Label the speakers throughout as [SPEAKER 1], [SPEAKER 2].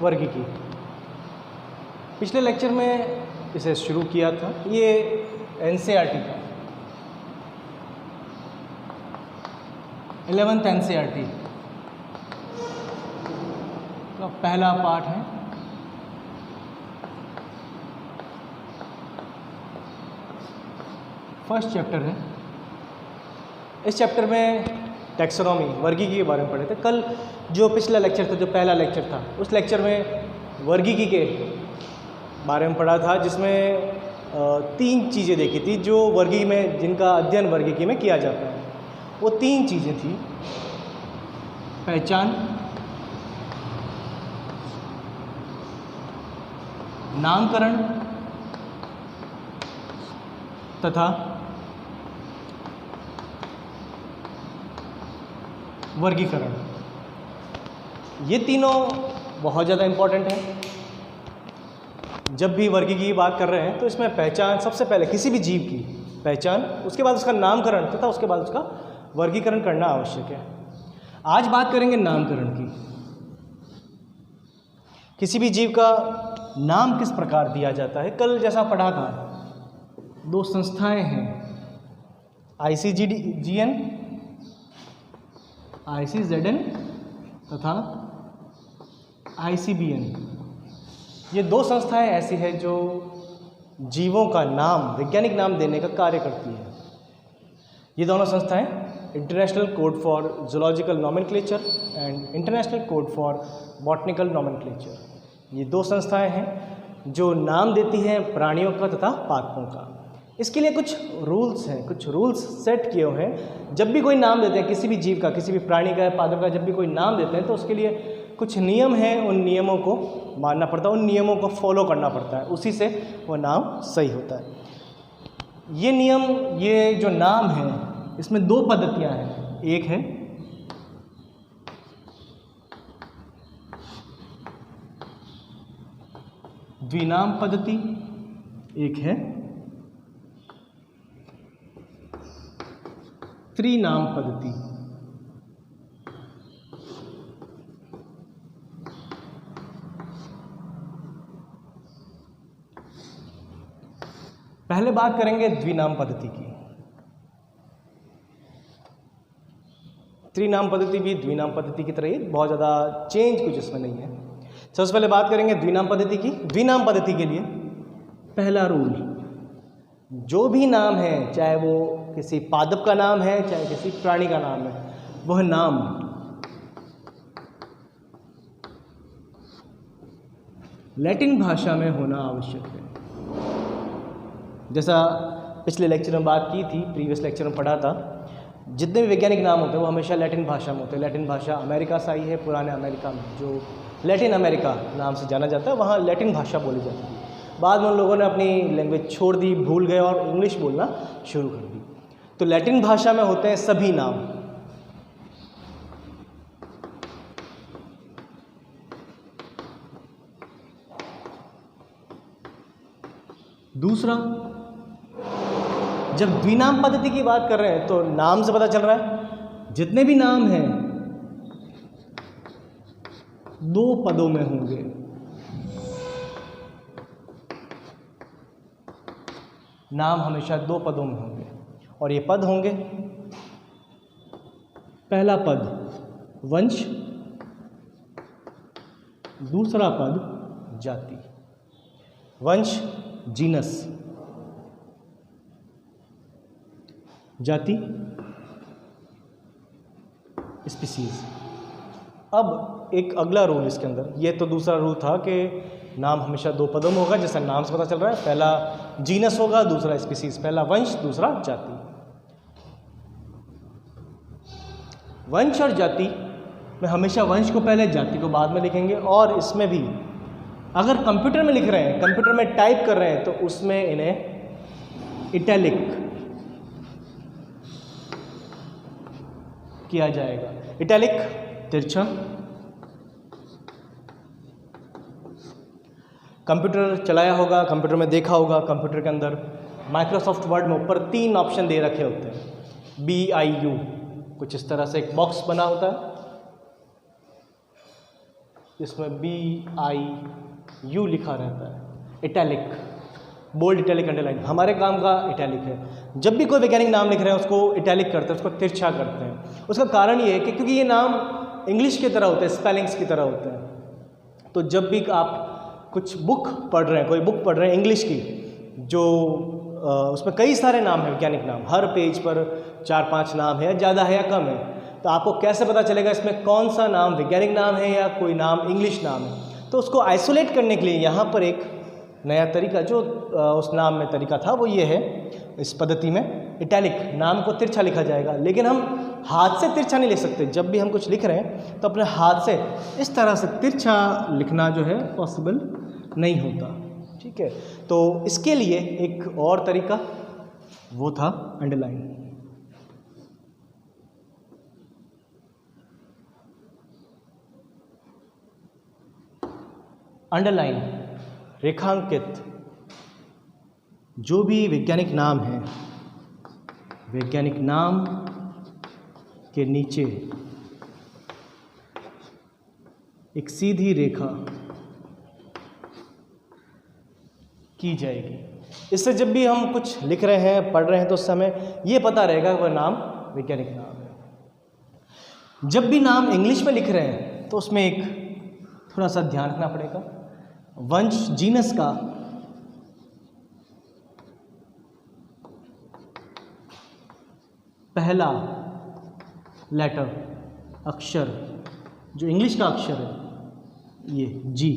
[SPEAKER 1] वर्गीकी। पिछले लेक्चर में इसे शुरू किया था, ये एनसीईआरटी का 11th एनसीईआरटी का पहला पार्ट है। फर्स्ट चैप्टर है। इस चैप्टर में टैक्सोनॉमी वर्गीकी के बारे में पढ़े थे। कल जो पिछला लेक्चर था, जो पहला लेक्चर था, उस लेक्चर में वर्गीकी के बारे में पढ़ा था, जिसमें 3 चीज़ें देखी थी जो वर्गीकी में, जिनका अध्ययन वर्गीकी में किया जाता है। वो 3 चीज़ें थी: पहचान, नामकरण तथा वर्गीकरण। ये तीनों बहुत ज़्यादा इम्पॉर्टेंट है। जब भी वर्गीकी की बात कर रहे हैं तो इसमें पहचान सबसे पहले, किसी भी जीव की पहचान, उसके बाद उसका नामकरण तथा उसके बाद उसका वर्गीकरण करना आवश्यक है। आज बात करेंगे नामकरण की। किसी भी जीव का नाम किस प्रकार दिया जाता है। कल जैसा पढ़ा था, 2 संस्थाएं हैं, ICGN, ICZN तथा ICBN। ये 2 संस्थाएं ऐसी हैं जो जीवों का नाम, वैज्ञानिक नाम देने का कार्य करती है। ये दोनों संस्थाएं international code for zoological nomenclature and international code for botanical nomenclature. ये 2 संस्थाएं हैं जो नाम देती हैं प्राणियों का तथा पादपों का। इसके लिए कुछ रूल्स हैं, कुछ रूल्स सेट किए हुए हैं। जब भी कोई नाम देते हैं किसी भी जीव का, किसी भी प्राणी का, पादप का, जब भी कोई नाम देते हैं तो उसके लिए कुछ नियम हैं। उन नियमों को मानना पड़ता है, उन नियमों को फॉलो करना पड़ता है, उसी से वो नाम सही होता है। ये नियम, ये जो नाम है, इसमें 2 पद्धतियाँ हैं। एक है द्विनाम पद्धति, एक है त्रिनाम पद्धति। पहले बात करेंगे द्विनाम पद्धति की। त्रिनाम पद्धति भी द्विनाम पद्धति की तरह ही, बहुत ज़्यादा चेंज कुछ इसमें नहीं है। सबसे पहले बात करेंगे द्विनाम पद्धति की। द्विनाम पद्धति के लिए पहला रूल, जो भी नाम है, चाहे वो किसी पादप का नाम है, चाहे किसी प्राणी का नाम है, वह नाम लैटिन भाषा में होना आवश्यक है। जैसा पिछले लेक्चर में बात की थी, प्रीवियस लेक्चर में पढ़ा था, जितने भी वैज्ञानिक नाम होते हैं वो हमेशा लैटिन भाषा में होते हैं। लैटिन भाषा अमेरिका से आई है, पुराने अमेरिका में, जो लैटिन अमेरिका नाम से जाना जाता है, वहाँ लैटिन भाषा बोली जाती थी। बाद में उन लोगों ने अपनी लैंग्वेज छोड़ दी, भूल गए और इंग्लिश बोलना शुरू कर दी। तो लैटिन भाषा में होते हैं सभी नाम। दूसरा, जब द्विनाम पद्धति की बात कर रहे हैं तो नाम से पता चल रहा है जितने भी नाम हैं 2 पदों में होंगे। नाम हमेशा 2 पदों में होंगे और ये पद होंगे, पहला पद वंश, दूसरा पद जाति। वंश जीनस, जाति स्पीसीज। अब एक अगला रूल इसके अंदर, ये तो दूसरा रूल था कि नाम हमेशा 2 पदों में होगा, जैसा नाम से पता चल रहा है। पहला जीनस होगा, दूसरा स्पीसीज। पहला वंश, दूसरा जाति। वंश और जाति में हमेशा वंश को पहले, जाति को बाद में लिखेंगे। और इसमें भी अगर कंप्यूटर में लिख रहे हैं, कंप्यूटर में टाइप कर रहे हैं, तो उसमें इन्हें इटैलिक किया जाएगा। इटैलिक तिरछा। कंप्यूटर चलाया होगा, कंप्यूटर में देखा होगा, कंप्यूटर के अंदर माइक्रोसॉफ्ट वर्ड में ऊपर 3 ऑप्शन दे रखे होते हैं, BIU, कुछ इस तरह से एक बॉक्स बना होता है। इसमें BIU लिखा रहता है, इटैलिक, बोल्ड, इटैलिक, अंडरलाइन। हमारे काम का इटैलिक है। जब भी कोई वैज्ञानिक नाम लिख रहे हैं उसको इटैलिक करते हैं, उसको तिरछा करते हैं। उसका कारण ये है कि क्योंकि ये नाम इंग्लिश की तरह होते हैं, स्पेलिंग्स की तरह होते हैं। तो जब भी आप कुछ बुक पढ़ रहे हैं, कोई बुक पढ़ रहे हैं इंग्लिश की, जो उसमें कई सारे नाम हैं, वैज्ञानिक नाम, हर पेज पर 4-5 नाम है, ज़्यादा है या कम है, तो आपको कैसे पता चलेगा इसमें कौन सा नाम वैज्ञानिक नाम है या कोई नाम इंग्लिश नाम है। तो उसको आइसोलेट करने के लिए यहाँ पर एक नया तरीका जो उस नाम में तरीका था वो ये है, इस पद्धति में इटैलिक, नाम को तिरछा लिखा जाएगा। लेकिन हम हाथ से तिरछा नहीं लिख सकते। जब भी हम कुछ लिख रहे हैं तो अपने हाथ से इस तरह से तिरछा लिखना जो है पॉसिबल नहीं होता। ठीक है, तो इसके लिए एक और तरीका वो था अंडरलाइन। अंडरलाइन, रेखांकित, जो भी वैज्ञानिक नाम है, वैज्ञानिक नाम के नीचे एक सीधी रेखा की जाएगी। इससे जब भी हम कुछ लिख रहे हैं, पढ़ रहे हैं, तो उस समय ये पता रहेगा वह नाम वैज्ञानिक नाम है। जब भी नाम इंग्लिश में लिख रहे हैं तो उसमें एक थोड़ा सा ध्यान रखना पड़ेगा। वंश, जीनस का पहला लेटर, अक्षर, जो इंग्लिश का अक्षर है, ये जी,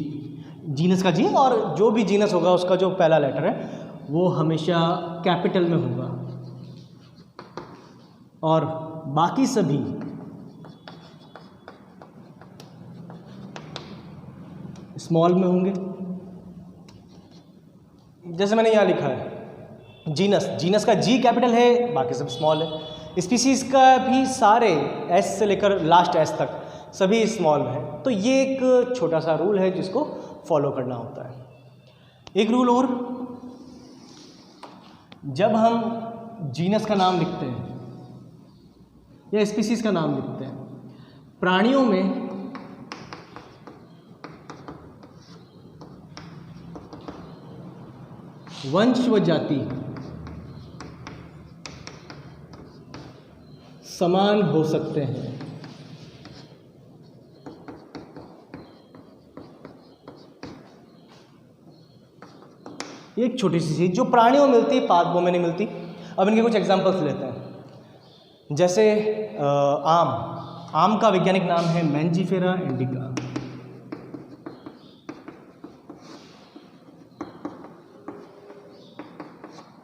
[SPEAKER 1] जीनस का जी, और जो भी जीनस होगा उसका जो पहला लेटर है वो हमेशा कैपिटल में होगा और बाकी सभी स्मॉल में होंगे। जैसे मैंने यहाँ लिखा है जीनस, जीनस का जी कैपिटल है, बाकी सब स्मॉल है। स्पीसीज का भी सारे एस से लेकर लास्ट एस तक सभी स्मॉल में है। तो ये एक छोटा सा रूल है जिसको फॉलो करना होता है। एक रूल और, जब हम जीनस का नाम लिखते हैं या स्पीसीज का नाम लिखते हैं, प्राणियों में वंश व जाति समान हो सकते हैं। एक छोटी सी चीज जो प्राणियों में मिलती है, पादपों में नहीं मिलती। अब इनके कुछ एग्जांपल्स लेते हैं। जैसे आम का वैज्ञानिक नाम है मैंजीफेरा इंडिका।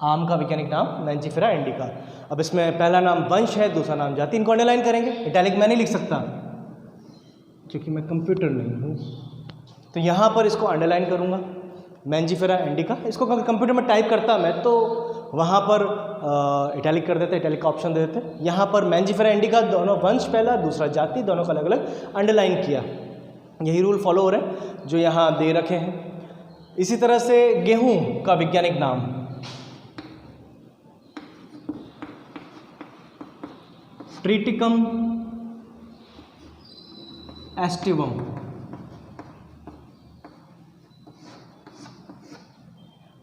[SPEAKER 1] आम का वैज्ञानिक नाम मैंजीफेरा इंडिका। अब इसमें पहला नाम वंश है, दूसरा नाम जाति। इनको अंडरलाइन करेंगे। इटैलिक मैं नहीं लिख सकता क्योंकि मैं कंप्यूटर नहीं हूँ, तो यहाँ पर इसको अंडरलाइन करूँगा, मैंजीफेरा इंडिका। इसको कंप्यूटर में टाइप करता मैं तो वहाँ पर इटैलिक कर देते, इटैलिक का ऑप्शन दे देते। यहाँ पर मैंजीफेरा इंडिका, दोनों वंश पहला, दूसरा जाति, दोनों का अलग अलग अंडरलाइन किया। यही रूल फॉलो हो रहे हैं जो यहाँ दे रखे हैं। इसी तरह से गेहूँ का वैज्ञानिक नाम ट्रिटिकम एस्टिवम।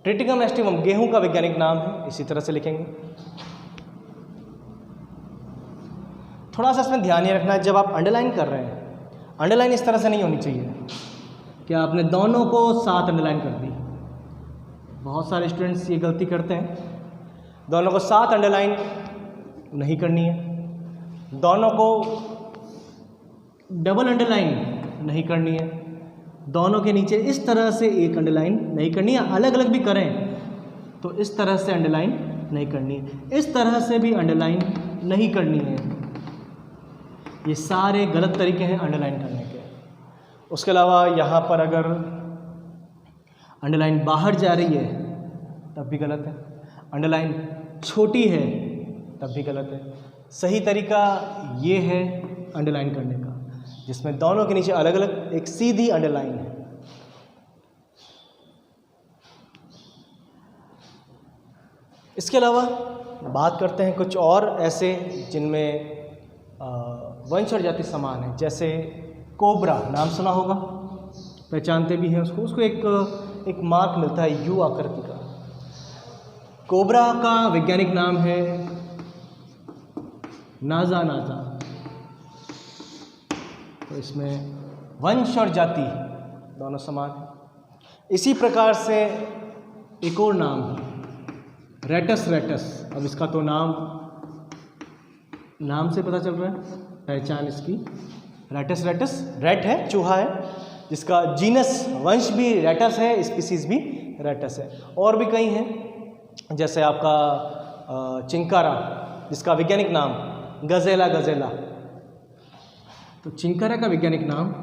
[SPEAKER 1] ट्रिटिकम एस्टिवम गेहूं का वैज्ञानिक नाम है, इसी तरह से लिखेंगे। थोड़ा सा इसमें ध्यान ये रखना है, जब आप अंडरलाइन कर रहे हैं, अंडरलाइन इस तरह से नहीं होनी चाहिए कि आपने दोनों को साथ अंडरलाइन कर दी। बहुत सारे स्टूडेंट्स ये गलती करते हैं, दोनों को साथ अंडरलाइन नहीं करनी है, दोनों को डबल अंडरलाइन नहीं करनी है, दोनों के नीचे इस तरह से एक अंडरलाइन नहीं करनी है। अलग अलग भी करें तो इस तरह से अंडरलाइन नहीं करनी है, इस तरह से भी अंडरलाइन नहीं करनी है। ये सारे गलत तरीके हैं अंडरलाइन करने के। उसके अलावा यहाँ पर अगर अंडरलाइन बाहर जा रही है तब भी गलत है, अंडरलाइन छोटी है तब भी गलत है। सही तरीका ये है अंडरलाइन करने का जिसमें दोनों के नीचे अलग अलग एक सीधी अंडरलाइन है। इसके अलावा बात करते हैं कुछ और ऐसे जिनमें वंश और जाति समान है। जैसे कोबरा, नाम सुना होगा, पहचानते भी हैं उसको एक मार्क मिलता है यू आकृति का। कोबरा का वैज्ञानिक नाम है नाजा नाजा। तो इसमें वंश और जाति दोनों समान है। इसी प्रकार से एक और नाम है रेटस रेटस। अब इसका तो नाम से पता चल रहा है, पहचान इसकी रेटस रेटस, रेट है चूहा है, जिसका जीनस वंश भी रेटस है, स्पीसीज भी रेटस है। और भी कई हैं, जैसे आपका चिंकारा, जिसका वैज्ञानिक नाम गजेला गजेला। तो चिंकारा का वैज्ञानिक नाम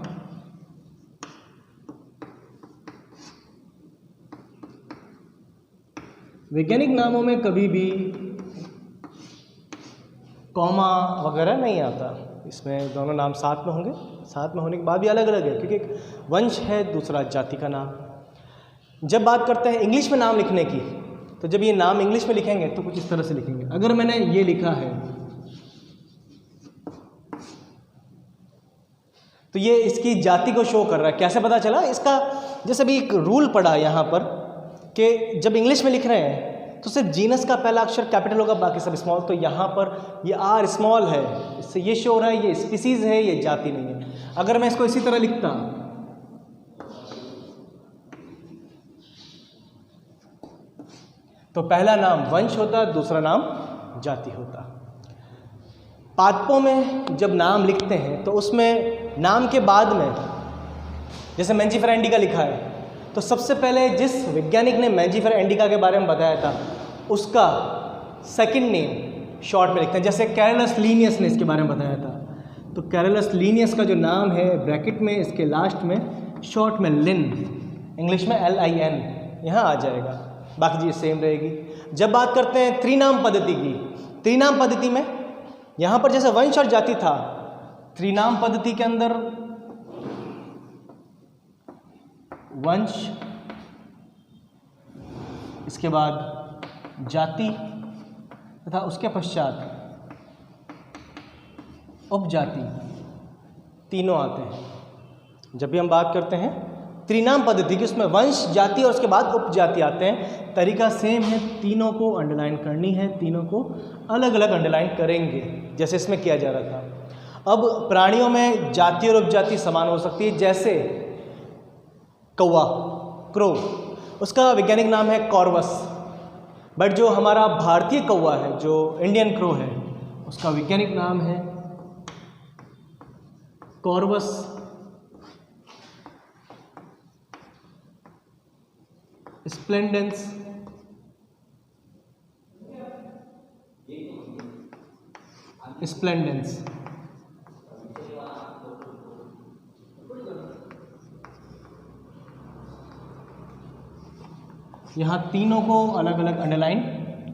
[SPEAKER 1] वैज्ञानिक नामों में कभी भी कॉमा वगैरह नहीं आता, इसमें दोनों नाम साथ में होंगे। साथ में होने के बाद भी अलग अलग है, क्योंकि एक वंश है, दूसरा जाति का नाम। जब बात करते हैं इंग्लिश में नाम लिखने की, तो जब ये नाम इंग्लिश में लिखेंगे तो कुछ इस तरह से लिखेंगे। अगर मैंने ये लिखा है तो ये इसकी जाति को शो कर रहा है। कैसे पता चला इसका? जैसे भी एक रूल पढ़ा यहाँ पर कि जब इंग्लिश में लिख रहे हैं तो सिर्फ जीनस का पहला अक्षर कैपिटल होगा, बाकी सब स्मॉल। तो यहाँ पर ये आर स्मॉल है, इससे ये शो हो रहा है ये स्पीसीज है, ये जाति नहीं है। अगर मैं इसको इसी तरह लिखता तो पहला नाम वंश होता, दूसरा नाम जाति होता। पादपों में जब नाम लिखते हैं तो उसमें नाम के बाद में जैसे मैंजीफेरा इंडिका लिखा है, तो सबसे पहले जिस वैज्ञानिक ने मैंजीफेरा इंडिका के बारे में बताया था उसका सेकंड नेम शॉर्ट में लिखते हैं। जैसे कैरोलस लीनियस ने इसके बारे में बताया था, तो कैरोलस लीनियस का जो नाम है ब्रैकेट में इसके लास्ट में शॉर्ट में लिन, इंग्लिश में LIN यहाँ आ जाएगा, बाकी चीज़ सेम रहेगी। जब बात करते हैं त्रिनाम पद्धति की, त्रिनाम पद्धति में यहाँ पर जैसे वंश और जाति था, त्रिनाम पद्धति के अंदर वंश, इसके बाद जाति तथा उसके पश्चात उपजाति, तीनों आते हैं। जब भी हम बात करते हैं त्रिनाम पद्धति की, उसमें वंश, जाति और उसके बाद उपजाति आते हैं। तरीका सेम है, तीनों को अंडरलाइन करनी है, तीनों को अलग अलग अंडरलाइन करेंगे जैसे इसमें किया जा रहा था। अब प्राणियों में जाति और उपजाति समान हो सकती है, जैसे कौवा, क्रो, उसका वैज्ञानिक नाम है कॉर्वस। बट जो हमारा भारतीय कौवा है, जो इंडियन क्रो है, उसका वैज्ञानिक नाम है कॉर्वस स्प्लेंडेंस। स्प्लेंडेंस यहाँ तीनों को अलग अलग अंडरलाइन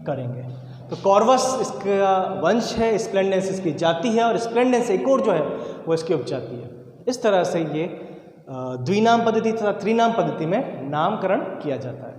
[SPEAKER 1] करेंगे। तो कॉर्वस इसका वंश है, स्प्लेंडेंस इसकी जाति है, और स्प्लेंडेंस एक और जो है वो इसकी उपजाति है। इस तरह से ये द्विनाम पद्धति तथा त्रिनाम पद्धति में नामकरण किया जाता है।